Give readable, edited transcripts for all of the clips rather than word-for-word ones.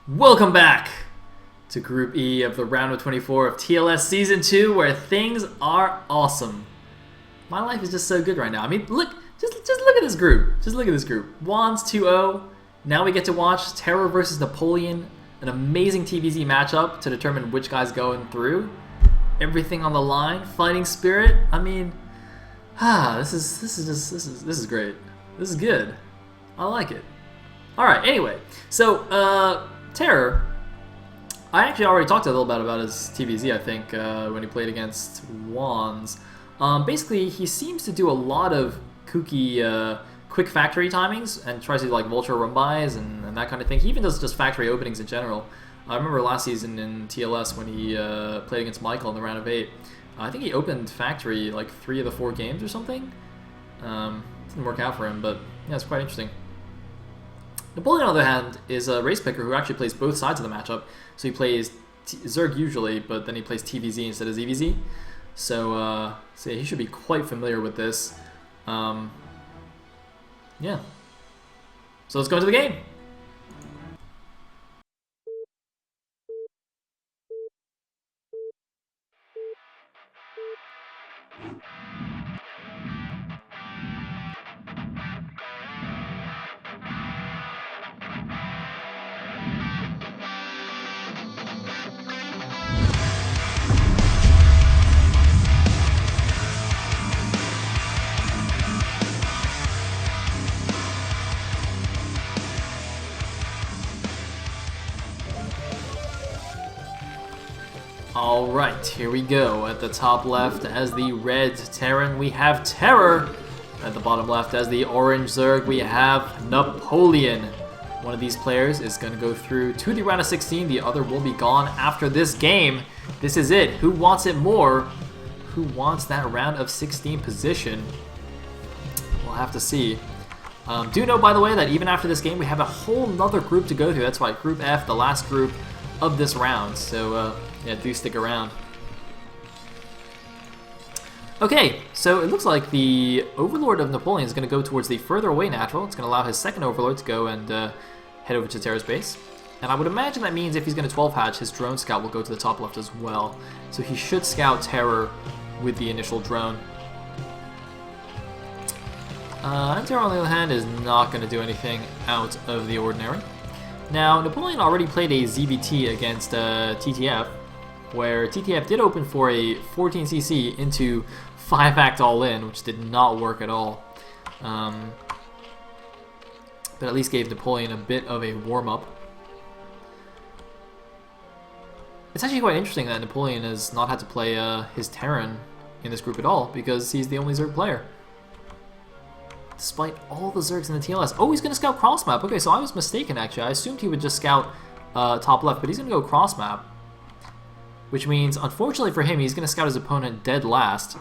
Welcome back to Group E of the Round of 24 of TLS Season 2, where things are awesome. My life is just so good right now. I mean, look, just look at this group. Just look at this group. Wands 2-0. Now we get to watch Terror versus Napoleon, an amazing TVZ matchup to determine which guy's going through. Everything on the line. Fighting spirit. I mean, this is great. This is good. I like it. All right. Anyway, so Terror, I actually already talked a little bit about his TVZ, I think, when he played against Wands. Basically, he seems to do a lot of kooky quick factory timings and tries to do like vulture run-bys and that kind of thing. He even does just factory openings in general. I remember last season in TLS when he played against Michael in the round of 8. I think he opened factory like 3 of the 4 games or something. Didn't work out for him, but yeah, it's quite interesting. Napoleon, on the other hand, is a race picker who actually plays both sides of the matchup. So he plays Zerg usually, but then he plays TVZ instead of ZVZ. So, he should be quite familiar with this. Yeah. So let's go into the game. Alright, here we go. At the top left as the red Terran, we have Terror. At the bottom left as the orange Zerg, we have Napoleon. One of these players is going to go through to the round of 16. The other will be gone after this game. This is it. Who wants it more? Who wants that round of 16 position? We'll have to see. Do know, by the way, that even after this game, we have a whole nother group to go through. That's right, Group F, the last group of this round. So, yeah, do stick around. Okay, so it looks like the Overlord of Napoleon is going to go towards the further away natural. It's going to allow his second Overlord to go and head over to Terra's base. And I would imagine that means if he's going to 12 hatch, his drone scout will go to the top left as well. So he should scout Terror with the initial drone. And Terror, on the other hand, is not going to do anything out of the ordinary. Now, Napoleon already played a ZBT against TTF, where TTF did open for a 14cc into 5-act all-in, which did not work at all. But at least gave Napoleon a bit of a warm-up. It's actually quite interesting that Napoleon has not had to play his Terran in this group at all, because he's the only Zerg player. Despite all the Zergs in the TLS. Oh, he's going to scout cross-map. Okay, so I was mistaken, actually. I assumed he would just scout top left, but he's going to go cross-map. Which means, unfortunately for him, he's going to scout his opponent dead last.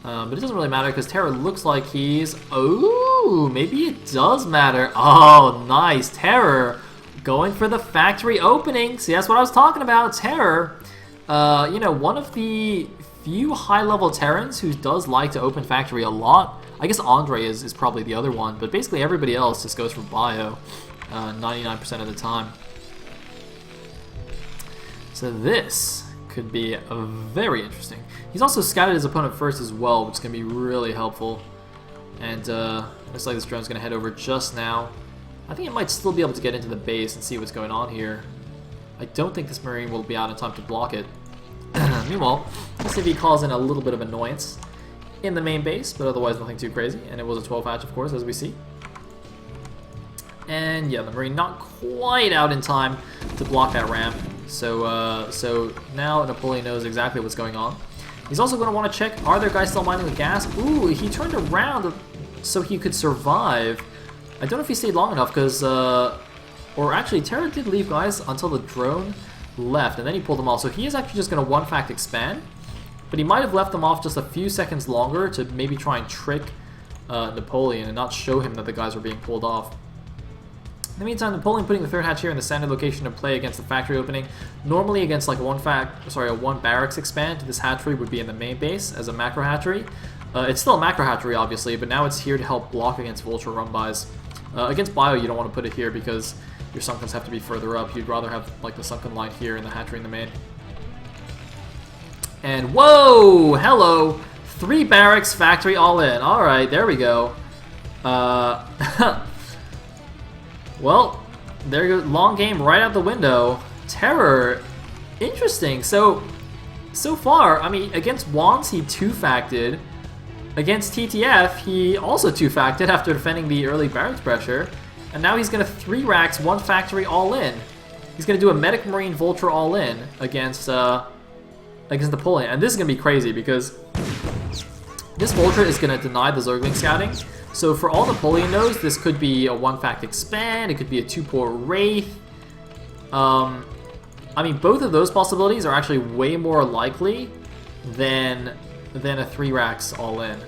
But it doesn't really matter because Terror looks like he's... Oh, maybe it does matter. Oh, nice. Terror going for the factory opening. See, that's what I was talking about. Terror, you know, one of the few high-level Terrans who does like to open factory a lot. I guess Andre is probably the other one, but basically everybody else just goes for bio 99% of the time. So this could be very interesting. He's also scouted his opponent first as well, which is going to be really helpful. And looks like this drone's going to head over just now. I think it might still be able to get into the base and see what's going on here. I don't think this Marine will be out in time to block it. Meanwhile, let's see if he calls in a little bit of annoyance in the main base, but otherwise nothing too crazy. And it was a 12 hatch, of course, as we see. And yeah, the Marine not quite out in time to block that ramp. So now Napoleon knows exactly what's going on. He's also going to want to check, are there guys still mining with gas? Ooh, he turned around so he could survive. I don't know if he stayed long enough because, or actually Terror did leave guys until the drone left and then he pulled them off. So he is actually just going to 1-fact expand, but he might have left them off just a few seconds longer to maybe try and trick Napoleon and not show him that the guys were being pulled off. In the meantime, Napoleon putting the third hatch here in the standard location to play against the factory opening. Normally against like a one barracks expand, this hatchery would be in the main base as a macro hatchery. It's still a macro hatchery, obviously, but now it's here to help block against Vulture run-bys. Against Bio, you don't want to put it here because your Sunkens have to be further up. You'd rather have like the Sunken line here and the hatchery in the main. And whoa! Hello! 3 barracks, factory, all in. Alright, there we go. Well, there goes long game right out the window. Terror, interesting. So far, I mean, against Wands, he 2-facted. Against TTF, he also 2-facted after defending the early barracks pressure. And now he's going to 3 racks, 1 factory all in. He's going to do a Medic Marine Vulture all in against Napoleon. And this is going to be crazy because this Vulture is going to deny the Zergling scouting. So for all Napoleon knows, this could be a 1-fact expand, it could be a 2-port Wraith. I mean, both of those possibilities are actually way more likely than a 3 racks all in.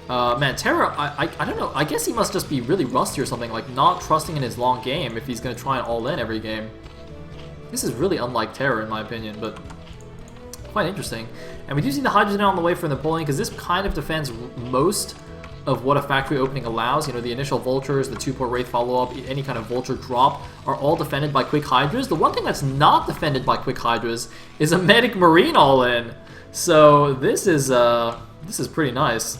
Man, Terra, I don't know, I guess he must just be really rusty or something, like not trusting in his long game if he's going to try and all in every game. This is really unlike Terra in my opinion, but quite interesting. And we do see the Hydrogen on the way for Napoleon because this kind of defends most of what a factory opening allows. You know, the initial Vultures, the 2-port Wraith follow-up, any kind of Vulture drop are all defended by Quick Hydras. The one thing that's not defended by Quick Hydras is a Medic Marine all-in. So this is pretty nice.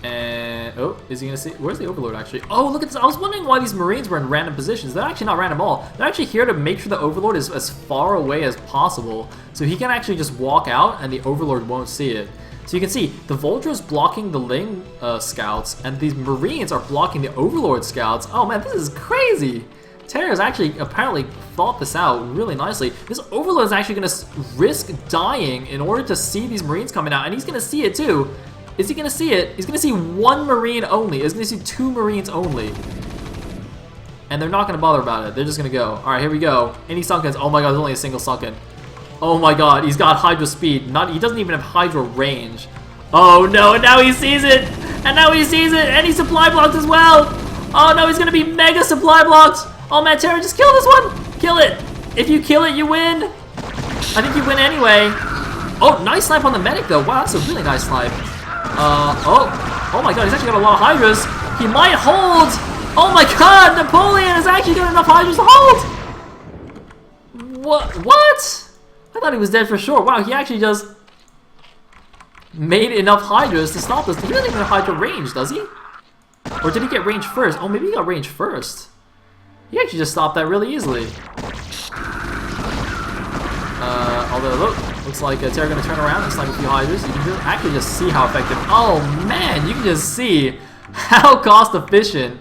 And oh, is he gonna see? Where's the Overlord actually? Oh, look at this! I was wondering why these Marines were in random positions. They're actually not random at all. They're actually here to make sure the Overlord is as far away as possible, so he can actually just walk out and the Overlord won't see it. So you can see the Vulture's blocking the Ling scouts, and these Marines are blocking the Overlord scouts. Oh man, this is crazy! Terra's actually apparently thought this out really nicely. This Overlord is actually gonna risk dying in order to see these Marines coming out, and he's gonna see it too. Is he going to see it? He's going to see 1 Marine only. He's going to see 2 Marines only. And they're not going to bother about it. They're just going to go. Alright, here we go. Any Sunkens? Oh my god, there's only a single Sunken. Oh my god, he's got Hydra speed. He doesn't even have Hydra range. Oh no, and now he sees it! And now he sees it! And he supply blocked as well! Oh no, he's going to be mega supply blocked! Oh man, Terra, just kill this one! Kill it! If you kill it, you win! I think you win anyway. Oh, nice snipe on the medic though. Wow, that's a really nice snipe. Oh my god, he's actually got a lot of Hydras. He might hold! Oh my god, Napoleon has actually got enough Hydras to hold! What? I thought he was dead for sure. Wow, he actually just made enough Hydras to stop this. He doesn't even have Hydra range, does he? Or did he get range first? Oh, maybe he got range first. He actually just stopped that really easily. Although, look, looks like Terra going to turn around and snipe a few Hydras. You can actually just see how effective. Oh man, you can just see how cost efficient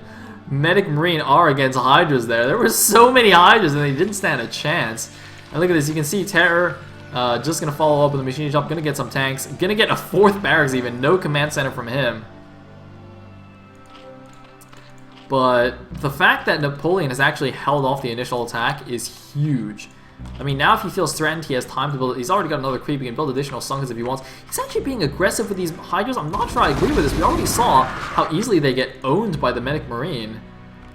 Medic Marine are against Hydras there. There were so many Hydras and they didn't stand a chance. And look at this, you can see Terror just going to follow up with a machine shop, going to get some tanks, going to get a 4th barracks even, no command center from him. But the fact that Napoleon has actually held off the initial attack is huge. I mean, now if he feels threatened, he has time to build. He's already got another creep. He can build additional Sunkens if he wants. He's actually being aggressive with these Hydras. I'm not sure I agree with this. We already saw how easily they get owned by the Medic Marine.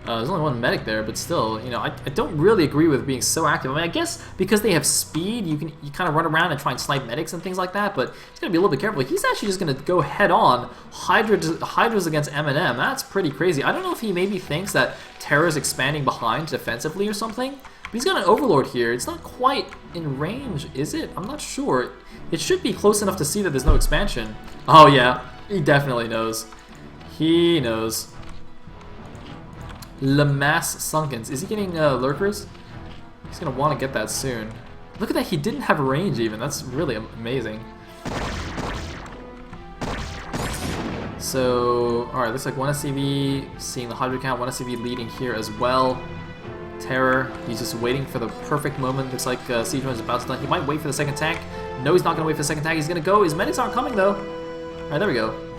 There's only 1 medic there, but still, you know, I don't really agree with being so active. I mean, I guess because they have speed, you kind of run around and try and snipe medics and things like that, but he's going to be a little bit careful. He's actually just going to go head on Hydras against M&M. That's pretty crazy. I don't know if he maybe thinks that Terra's expanding behind defensively or something, but he's got an Overlord here. It's not quite in range, is it? I'm not sure. It should be close enough to see that there's no expansion. Oh yeah, he definitely knows. He knows. Lamass Sunkens. Is he getting lurkers? He's going to want to get that soon. Look at that, he didn't have range even. That's really amazing. So, alright, looks like 1 SCV, seeing the Hydra count, 1 SCV leading here as well. Terror, he's just waiting for the perfect moment. Looks like Siege Runner is about to done. He might wait for the second tank. No, he's not going to wait for the second tank. He's going to go. His medics aren't coming though. Alright, there we go.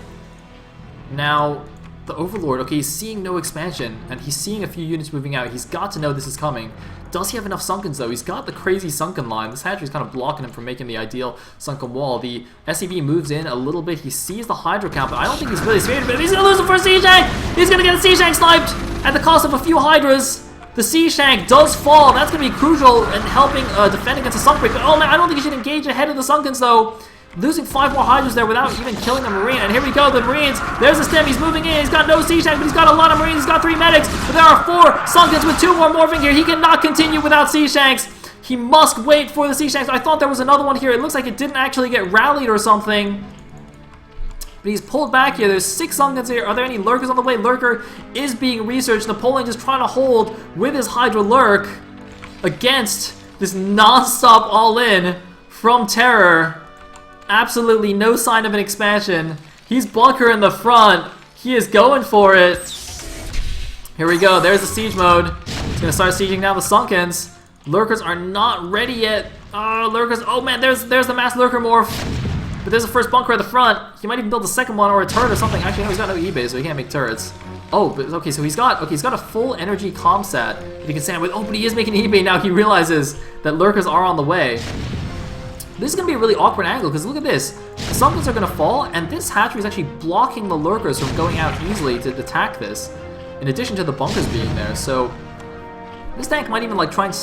Now, the Overlord, okay, he's seeing no expansion, and he's seeing a few units moving out. He's got to know this is coming. Does he have enough Sunkens, though? He's got the crazy Sunken line. This hatchery is kind of blocking him from making the ideal Sunken wall. The SCV moves in a little bit. He sees the Hydra count, but I don't think he's really scared of it. He's going to lose the first Siege Tank! He's going to get a Siege Tank sniped at the cost of a few Hydras! The Siege Tank does fall. That's going to be crucial in helping defend against the Sunk Break. But, oh man, I don't think you should engage ahead of the Sunkens though. Losing 5 more Hydras there without even killing a Marine. And here we go, the Marines. There's the stem. He's moving in. He's got no Siege Tank, but he's got a lot of Marines. He's got 3 medics. But there are 4 Sunkens with 2 more morphing here. He cannot continue without Siege Tanks. He must wait for the Siege Tanks. I thought there was another one here. It looks like it didn't actually get rallied or something. But he's pulled back here. There's 6 Sunkens here. Are there any Lurkers on the way? Lurker is being researched. Napoleon just trying to hold with his Hydra Lurk against this non-stop all-in from Terror. Absolutely no sign of an expansion. He's bunker in the front. He is going for it. Here we go. There's the siege mode. He's going to start sieging down the Sunkens. Lurkers are not ready yet. Lurkers. Oh man, there's the mass Lurker morph. But there's the first bunker at the front. He might even build a second one or a turret or something. Actually, no, he's got no eBay, so he can't make turrets. Oh, but okay, so he's got a full energy comsat that he can stand with. Oh, but he is making eBay now. He realizes that Lurkers are on the way. This is going to be a really awkward angle, because look at this. The Sunkens are going to fall, and this hatchery is actually blocking the Lurkers from going out easily to attack this, in addition to the bunkers being there. So this tank might even try and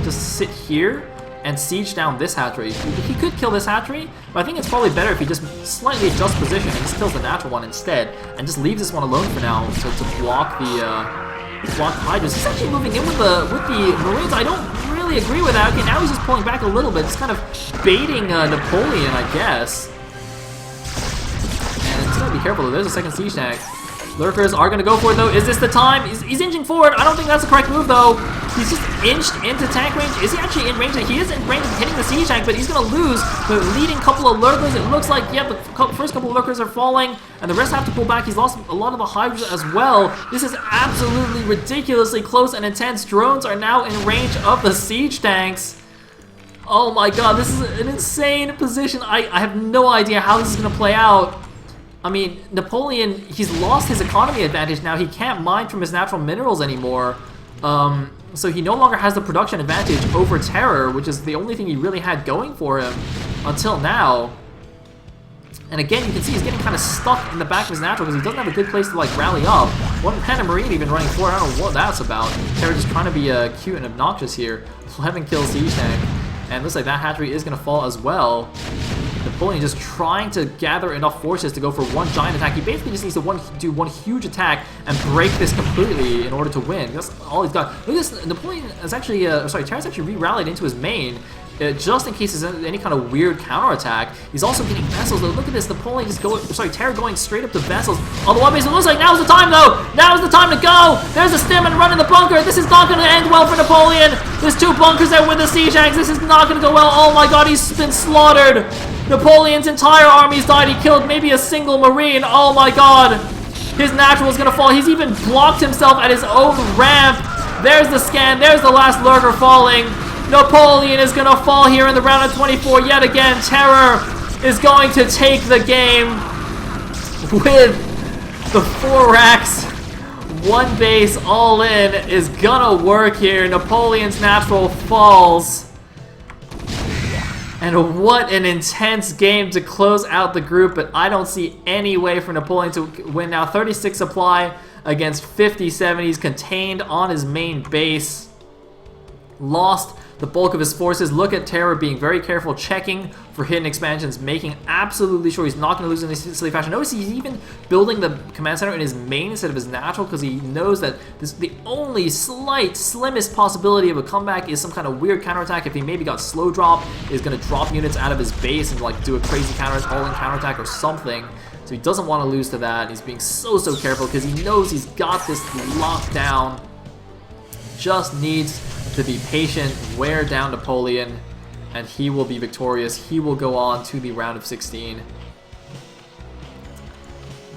just sit here and siege down this hatchery. He could kill this hatchery, but I think it's probably better if he just slightly adjusts position and just kills the natural one instead, and just leaves this one alone for now to block the Hydras. He's actually moving in with the Marines. I don't really agree with that. Okay, now he's just pulling back a little bit, just kind of baiting Napoleon, I guess. And just gotta be careful though. There's a second siege tank. Lurkers are gonna go for it though. Is this the time? He's inching forward. I don't think that's the correct move though. He's just inched into tank range. Is he actually in range? He is in range of hitting the siege tank, but he's gonna lose the leading couple of Lurkers. It looks like, yeah, the first couple of Lurkers are falling, and the rest have to pull back. He's lost a lot of the Hydras as well. This is absolutely ridiculously close and intense. Drones are now in range of the siege tanks. Oh my god, this is an insane position. I have no idea how this is gonna play out. I mean, Napoleon, he's lost his economy advantage now. He can't mine from his natural minerals anymore. So he no longer has the production advantage over Terror, which is the only thing he really had going for him until now. And again, you can see he's getting kind of stuck in the back of his natural because he doesn't have a good place to rally up. One Panda Marine even running forward. I don't know what that's about. Terror just trying to be cute and obnoxious here. 11 kill siege tank. And looks like that hatchery is going to fall as well. Napoleon just trying to gather enough forces to go for one giant attack. He basically just needs to do one huge attack and break this completely in order to win. That's all he's got. Look at this. Napoleon is actually, Terra's actually re-rallied into his main just in case there's any kind of weird counterattack. He's also getting vessels though. Look at this. Napoleon just Terra going straight up to vessels on the one base. It looks like now's the time though. Now's the time to go. There's a stem and run in the bunker. This is not going to end well for Napoleon. There's 2 bunkers there with the siege tanks. This is not going to go well. Oh my god, he's been slaughtered. Napoleon's entire army's died. He killed maybe a single Marine. Oh my god. His natural is going to fall. He's even blocked himself at his own ramp. There's the scan. There's the last Lurker falling. Napoleon is going to fall here in the round of 24 yet again. Terror is going to take the game with the 4 racks. 1 base all in is going to work here. Napoleon's natural falls. And what an intense game to close out the group, but I don't see any way for Napoleon to win now. 36 supply against 57. He's contained on his main base. Lost the bulk of his forces. Look at Terror being very careful, checking for hidden expansions, making absolutely sure he's not going to lose in this silly fashion. Notice he's even building the command center in his main instead of his natural because he knows that the only slimmest possibility of a comeback is some kind of weird counterattack. If he maybe got slow drop, is going to drop units out of his base and do a crazy all-in counterattack or something. So he doesn't want to lose to that. He's being so careful because he knows he's got this locked down. Just needs to be patient, wear down Napoleon, and he will be victorious. He will go on to the round of 16.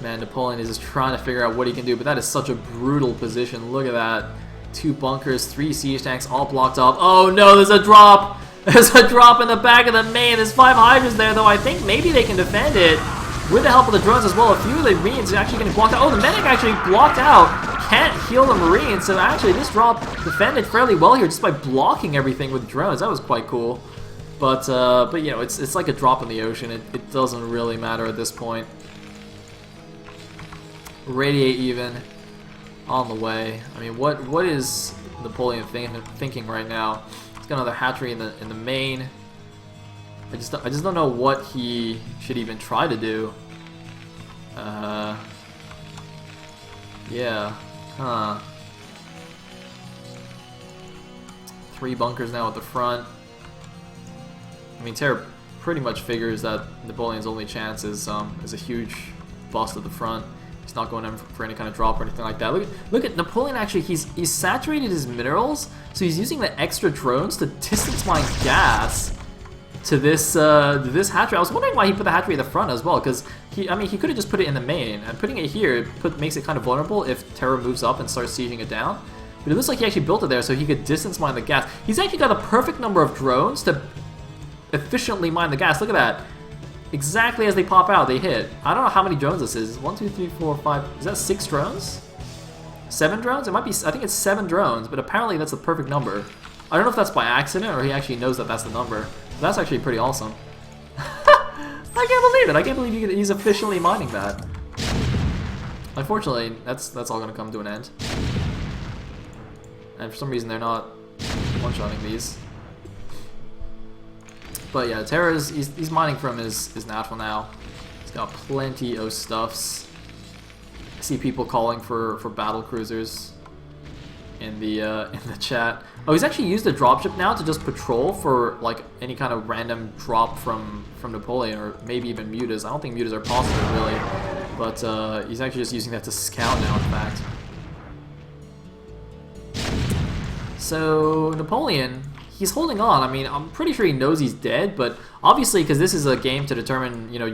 Man, Napoleon is just trying to figure out what he can do, but that is such a brutal position. Look at that. 2 bunkers, 3 siege tanks, all blocked off. Oh no, there's a drop! There's a drop in the back of the main. There's 5 Hydras there, though I think maybe they can defend it with the help of the drones as well. A few of the Marines are actually getting blocked out. Oh, the medic actually blocked out. Can't heal the Marines, so actually this drop defended fairly well here just by blocking everything with drones. That was quite cool. But you know, it's like a drop in the ocean. It doesn't really matter at this point. Radiate even. on the way. I mean, what is Napoleon thinking right now? He's got another hatchery in the main. I just don't know what he should even try to do. Yeah. Huh. 3 bunkers now at the front. I mean, Terra pretty much figures that Napoleon's only chance is a huge bust at the front. He's not going in for any kind of drop or anything like that. Look at Napoleon. Actually, he's saturated his minerals, so he's using the extra drones to distance mine gas to this hatchery. I was wondering why he put the hatchery at the front as well, because he could have just put it in the main, and putting it here makes it kind of vulnerable if Terra moves up and starts sieging it down. But it looks like he actually built it there so he could distance mine the gas. He's actually got a perfect number of drones to efficiently mine the gas. Look at that. Exactly as they pop out, they hit. I don't know how many drones this is. 1, 2, 3, 4, 5. Is that 6 drones? 7 drones? It might be. I think it's 7 drones, but apparently that's the perfect number. I don't know if that's by accident or he actually knows that that's the number. That's actually pretty awesome. I can't believe it. I can't believe he's officially mining that. Unfortunately, that's all going to come to an end. And for some reason, they're not one-shotting these. But yeah, Terra's he's mining from his natural now. He's got plenty of stuffs. I see people calling for battle cruisers in the chat. Oh, he's actually used the dropship now to just patrol for like any kind of random drop from Napoleon, or maybe even mutas. I don't think mutas are possible really, but he's actually just using that to scout now. In fact, so Napoleon, he's holding on. I mean, I'm pretty sure he knows he's dead, but obviously, because this is a game to determine, you know,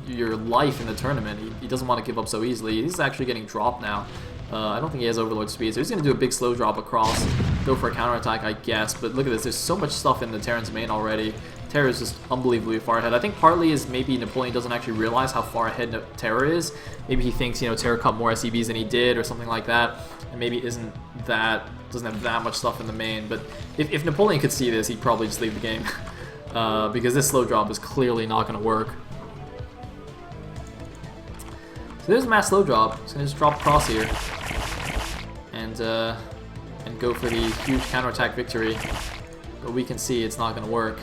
your life in the tournament, he doesn't want to give up so easily. He's actually getting dropped now. I don't think he has Overlord speed, so he's going to do a big slow drop across, go for a counterattack, I guess. But look at this, there's so much stuff in the Terran's main already. Terra is just unbelievably far ahead. I think partly is maybe Napoleon doesn't actually realize how far ahead Terra is. Maybe he thinks, you know, Terra cut more SCVs than he did or something like that, and maybe doesn't have that much stuff in the main. But if Napoleon could see this, he'd probably just leave the game because this slow drop is clearly not going to work. So there's a mass slow drop. It's going to just drop across here and go for the huge counterattack victory. But we can see it's not going to work.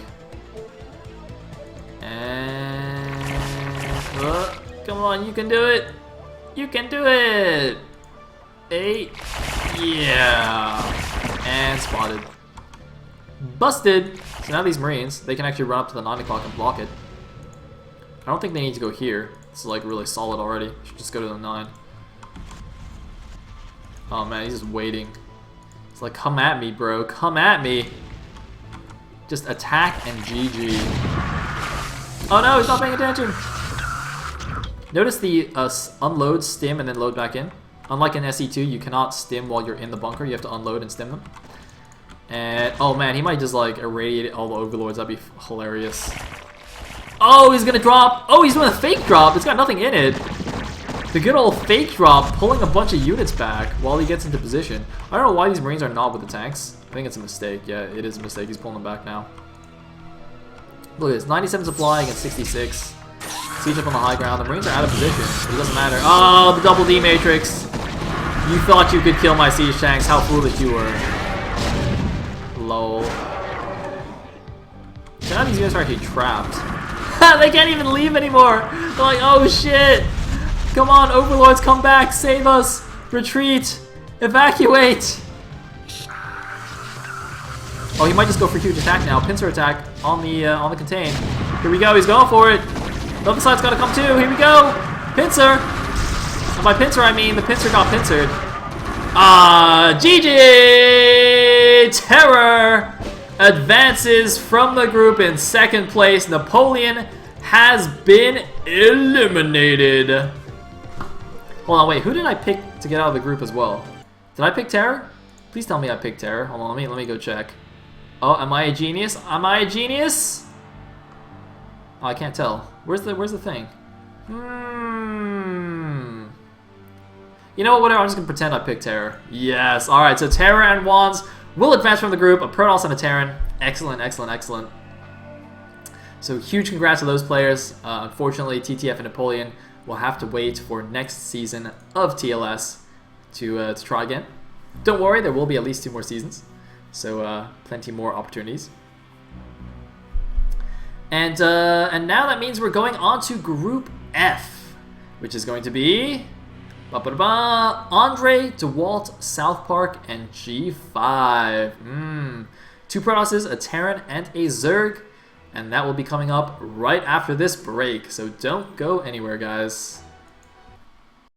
And come on, you can do it. You can do it. 8. Yeah. And spotted. Busted. So now these Marines, they can actually run up to the 9 o'clock and block it. I don't think they need to go here. It's like really solid already. Should just go to the 9. Oh man, he's just waiting. It's like, come at me, bro. Come at me. Just attack and GG. Oh no, he's not paying attention. Notice the unload, stim, and then load back in. Unlike in SE2, you cannot stim while you're in the bunker. You have to unload and stim them. And oh man, he might just like irradiate all the overlords. That'd be hilarious. Oh, he's gonna drop. Oh, he's doing a fake drop. It's got nothing in it. The good old fake drop, pulling a bunch of units back while he gets into position. I don't know why these Marines are not with the tanks. I think it's a mistake. Yeah, it is a mistake. He's pulling them back now. Look at this, 97 supply against 66. Siege up on the high ground. The Marines are out of position, but it doesn't matter. Oh, the double D matrix. You thought you could kill my siege tanks. How foolish you were. Lol. So now these units are actually trapped. They can't even leave anymore. They're like, oh shit. Come on, overlords, come back, save us. Retreat. Evacuate. Oh, he might just go for huge attack now. Pincer attack on the contain. Here we go. He's going for it. The other side's got to come too. Here we go. Pincer. And by pincer, I mean the pincer got pincered. GG! Terror advances from the group in second place. Napoleon has been eliminated. Hold on, wait. Who did I pick to get out of the group as well? Did I pick Terror? Please tell me I picked Terror. Hold on, let me go check. Oh, am I a genius? Am I a genius? Oh, I can't tell. Where's the thing? You know what, whatever, I'm just gonna pretend I picked Terror. Yes, alright, so Terror and Wands will advance from the group, a Protoss and a Terran. Excellent, excellent, excellent. So huge congrats to those players. Unfortunately, TTF and Napoleon will have to wait for next season of TLS to try again. Don't worry, there will be at least 2 more seasons, so plenty more opportunities. And now that means we're going on to Group F, which is going to be Andre, DeWalt, South Park, and G5. 2 Protosses, a Terran, and a Zerg. And that will be coming up right after this break. So don't go anywhere, guys.